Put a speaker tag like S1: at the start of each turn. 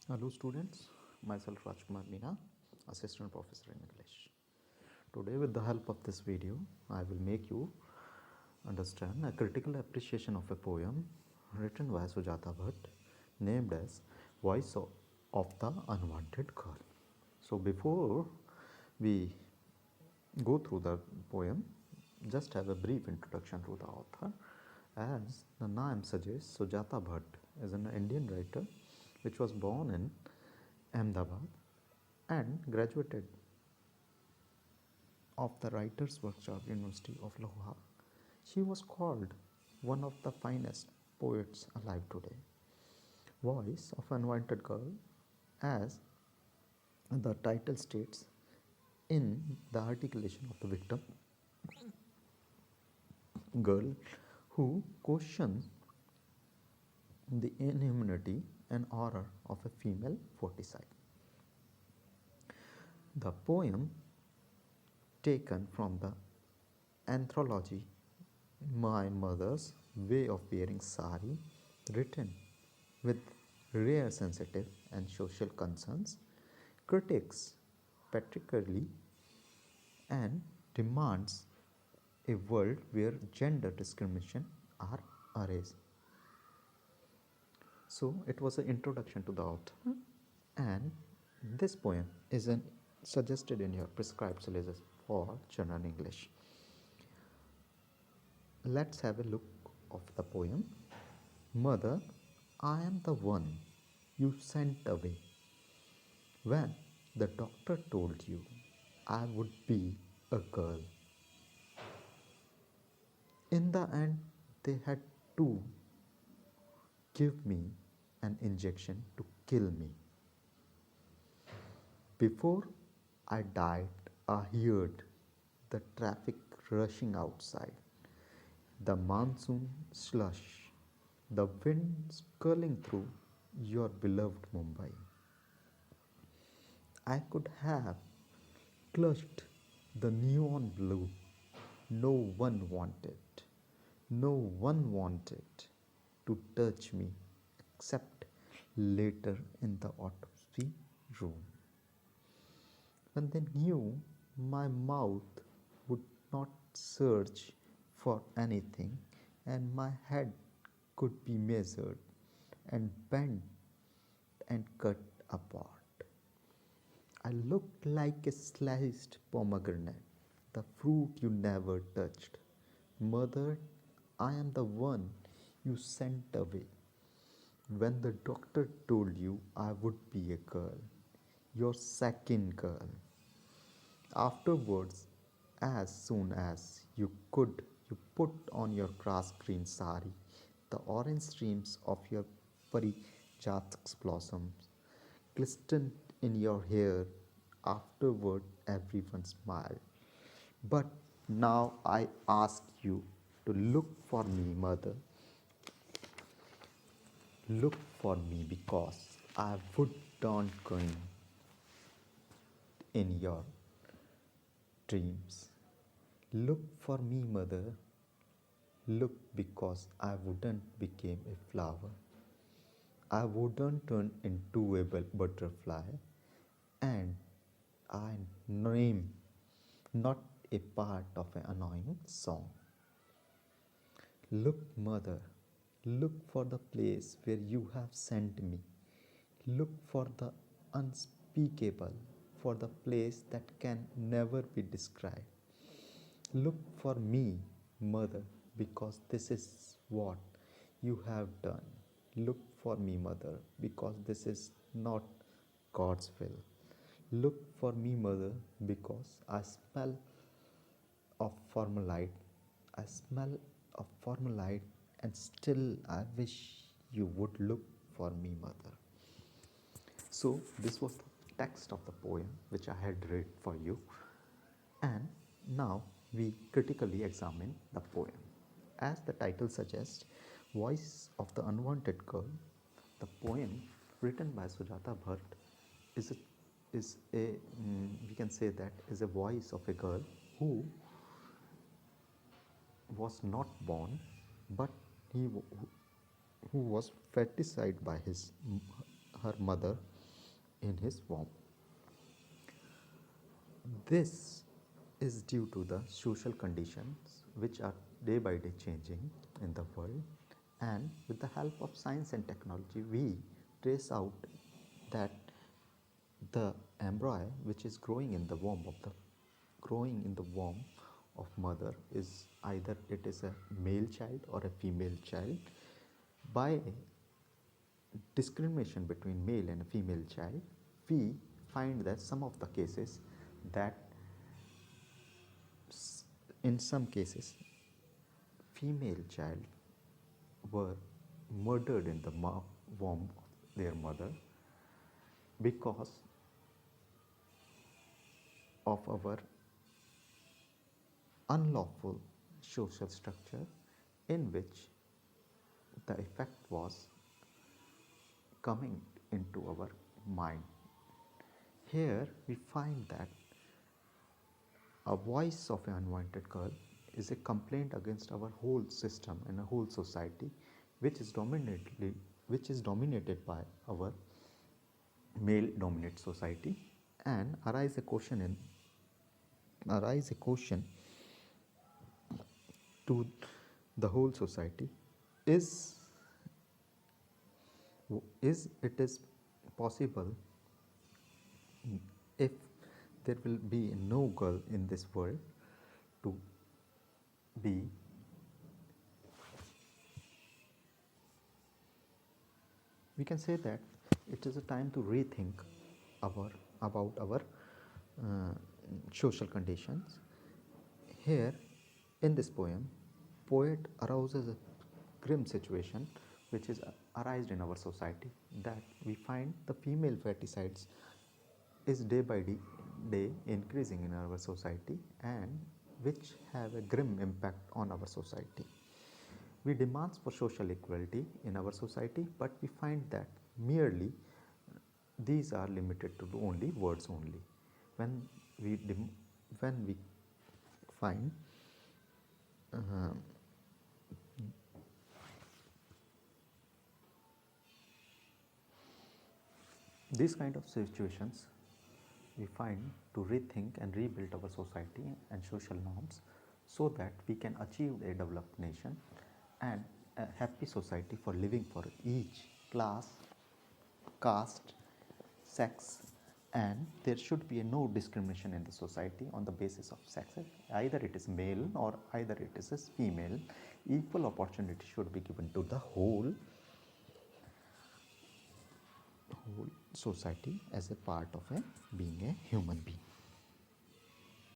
S1: Hello students, myself Rajkumar Meena, Assistant Professor in English. Today with the help of this video, I will make you understand a critical appreciation of a poem written by Sujata Bhatt named as Voice of the Unwanted Girl. So before we go through the poem, just have a brief introduction to the author. As the name suggests, Sujata Bhatt is an Indian writer which was born in Ahmedabad and graduated of the Writers' Workshop University of Lahore. She was called one of the finest poets alive today. Voice of Unwanted Girl, as the title states, in the articulation of the victim girl who questions the inhumanity and horror of a female foeticide. The poem, taken from the anthology My Mother's Way of Wearing Sari, written with rare sensitive and social concerns, critiques patriarchally and demands a world where gender discrimination are erased. So it was an introduction to the author, and this poem is suggested in your prescribed syllabus for general English. Let's have a look of the poem. Mother, I am the one you sent away when the doctor told you I would be a girl. In the end, they had to give me an injection to kill me. Before I died, I heard the traffic rushing outside, the monsoon slush, the wind curling through your beloved Mumbai. I could have clutched the neon blue. No one wanted, no one wanted to touch me except later in the autopsy room, when they knew my mouth would not search for anything and my head could be measured and bent and cut apart. I looked like a sliced pomegranate, the fruit you never touched. Mother, I am the one you sent away when the doctor told you I would be a girl, your second girl. Afterwards, as soon as you could, you put on your grass green sari. The orange streams of your parijat's blossoms glistened in your hair. Afterward, everyone smiled. But now I ask you to look for me, mother. Look for me because I would not going in your dreams. Look for me, mother. Look because I wouldn't become a flower. I wouldn't turn into a butterfly, and I name not a part of an annoying song. Look, mother, look for the place where you have sent me. Look for the unspeakable, for the place that can never be described. Look for me, mother, because this is what you have done. Look for me, mother, because this is not God's will. Look for me, mother, because I smell of formaldehyde. I smell of formaldehyde, and still I wish you would look for me, mother. So, this was the text of the poem which I had read for you, and now we critically examine the poem. As the title suggests, Voice of the Unwanted Girl, the poem written by Sujata Bhatt is a we can say that is a voice of a girl who was not born, but who was feticized by her mother, in his womb. This is due to the social conditions which are day by day changing in the world, and with the help of science and technology we trace out that the embryo which is growing in the womb of mother is either it is a male child or a female child. By discrimination between male and female child, we find that some of the cases that in some cases female child were murdered in the womb of their mother because of our unlawful social structure in which the effect was coming into our mind. Here we find that a voice of an unwanted girl is a complaint against our whole system and a whole society which is dominated by our male dominant society, and arise a question to the whole society: is it is possible if there will be no girl in this world to be we can say that it is a time to rethink about our social conditions. Here in this poem, poet arouses a grim situation which is arised in our society, that we find the female faticides is day by day increasing in our society, and which have a grim impact on our society. We demand for social equality in our society, but we find that merely these are limited to only words only. When we find these kind of situations, we find to rethink and rebuild our society and social norms so that we can achieve a developed nation and a happy society for living for each class, caste, sex, and there should be no discrimination in the society on the basis of sex. Either it is male or either it is female. Equal opportunity should be given to the whole society as a part of being a human being.